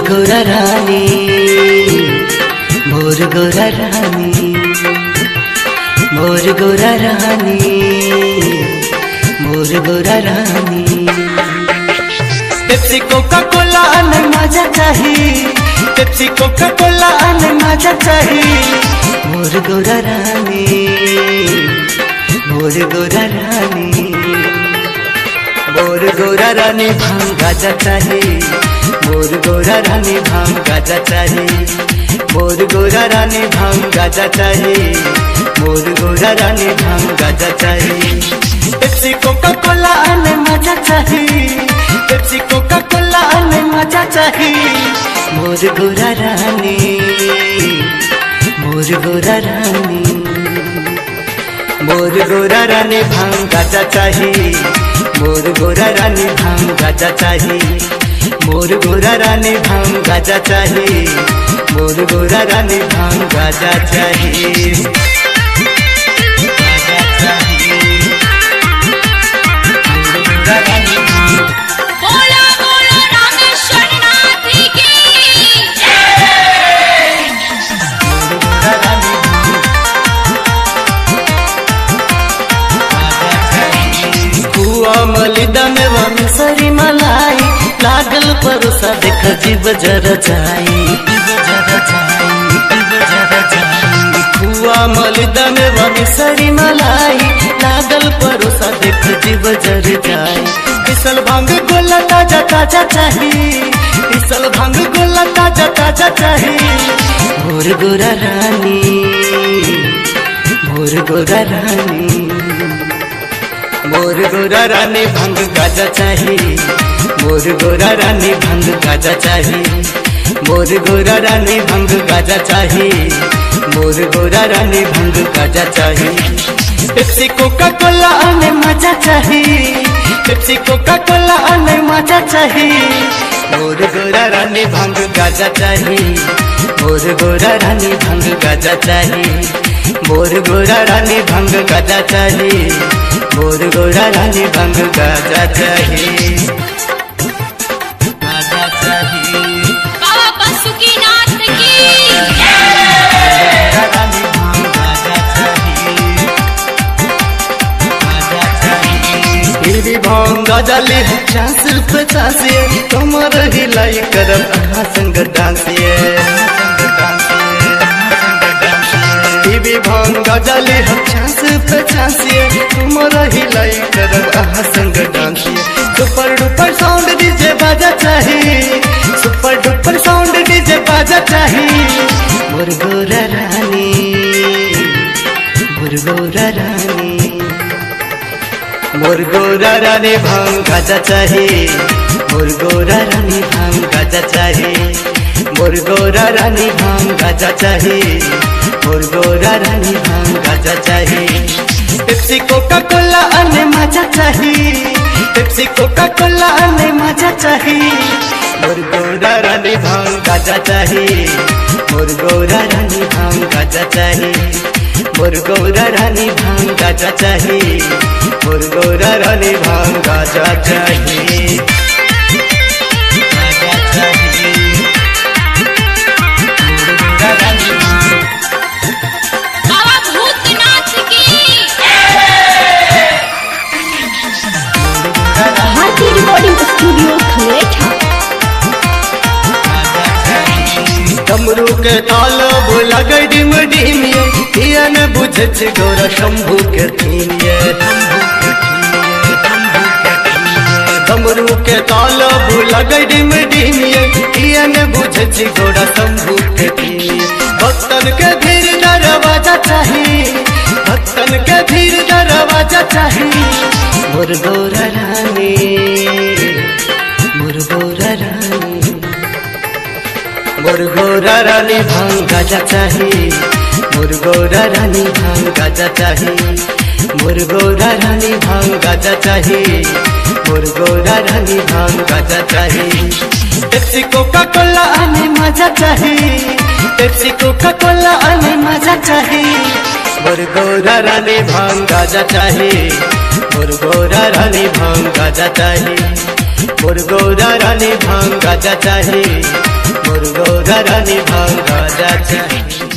गोरा रानी, मोर गोरा रानी, मोर गोरा रानी, मोर गोरा रानी। पेप्सी कोका कोला अने मजा चाहिए, पेप्सी कोका कोला अने मजा चाहिए। मोर गोरा रानी, मोर गोरा रानी, मोर गोरा रानी भांग गाजा चाहिए, मोर गोरा रानी भांग गाजा चाहिए, मोर गोरा रानी भांग गाजा चाहिए, मोर गोरा रानी भांग गाजा चाहिए। पेप्सी कोका कोला अने मजा चाहिए, पेप्सी कोका कोला अने मजा चाहिए। मोर गोरा रानी, मोर गोरा रानी, मोर गोरा रानी भांग गाजा चाहिए, मोर गोरा रानी भांग गाजा चाहिए, मोर गोरा रानी भांग गाजा चाहिए, मोर गोरा रानी भांग गाजा चाहिए, गाजा चाहिए। मोर गोरा रानी बोलो बोलो रामेश्वर नाथ की मोर गोरा रानी कुआ मलिदा में वंसरी मलाई लागल परोसा देख जीव जरा जाई, जीव जरा जाई, जीव जरा जाई। कुआ मलिदा में वंसरी मलाई लागल परोसा देख जीव जरा जाई। इसल भांग गोला ताजा ताजा चाहिए, इसल भांग गोला ताजा ताजा चाहिए। मोर गोरा रानी, मोर गोरा रानी, मोर गोरा रानी भांग गाजा चाहिए, मोर गोरा रानी भांग गाजा चाहिए, मोर गोरा रानी भांग गाजा चाहिए, मोर गोरा रानी भांग गाजा चाहिए। पेप्सी कोका कोला अने मजा चाहिए, पेप्सी कोका कोला अने मजा चाहिए। मोर गोरा रानी भांग गाजा चाहिए, मोर गोरा रानी भांग गाजा चाहिए, मोर गोरा रानी भांग गाजा चाहिए, मोर गोरा रानी भांग गाजा चाहिए, गाजा चाहिए। बाबा बासुकीनाथ की गोरा रानी भांग गाजा चाहिए, गाजा चाहिए। फिर भी भांग गाजा ले 50 कमर हिलाई करब अहाँ संग डांसिए, भी भांग गाजा ले 50 कमर हिलाई करब अहाँ संग डांसिए। सुपर डुपर साउंड डीजे बाजा चाहिए, सुपर डुपर साउंड डीजे बाजा चाहिए। मोर गोरा रानी, मोर गोरा रानी, मोर गोरा रानी भांग गाजा चाहिए, मोर गोरा रानी भांग गाजा चाहिए, मोर गोरा रानी भांग गाजा चाहिए, मोर गोरा रानी भांग गाजा चाहिए। पेप्सी कोका कोला अने मजा चाहिए, पेप्सी कोका कोला अने मजा चाहिए। मोर गोरा रानी भांग गाजा चाहिए, मोर गोरा रानी भांग गाजा चाहिए, मोर गोरा रानी भांग गाजा चाहिए, मोर गोरा रानी भांग गाजा चाहिए, गाजा चाहिए। मोर गोरा रानी बाबा भूतनाथ की भारती रिकॉर्डिंग स्टूडियो खलेठा। डमरू के ताल बोला गई डिम डिमिये, किया न बुझे गौरा शंभू के थीमिये, डमरू के ताल बोला गई डिम डिमिये, किया न बुझे गौरा शंभू के थीमिये। भक्तन के भीड़ दरवाजा चाहिए, भक्तन के भीड़ दरवाजा चाहिए। मोर गोरा रानी, मोर गोरा रानी, मोर गोरा रानी भांग गाजा चाहिए, मोर गोरा रानी भांग गाजा चाहिए, मोर गोरा रानी भांग गाजा चाहिए, मोर गोरा रानी भांग गाजा चाहिए। पेप्सी कोका कोला अने मजा चाहिए, पेप्सी कोका कोला अने मजा चाहिए। मोर गोरा रानी भांग गाजा चाहिए, मोर गोरा रानी भांग गाजा चाहिए, मोर गोरा रानी भांग गाजा चाहिए, गौरा रानी भांग गाजा चाहिए।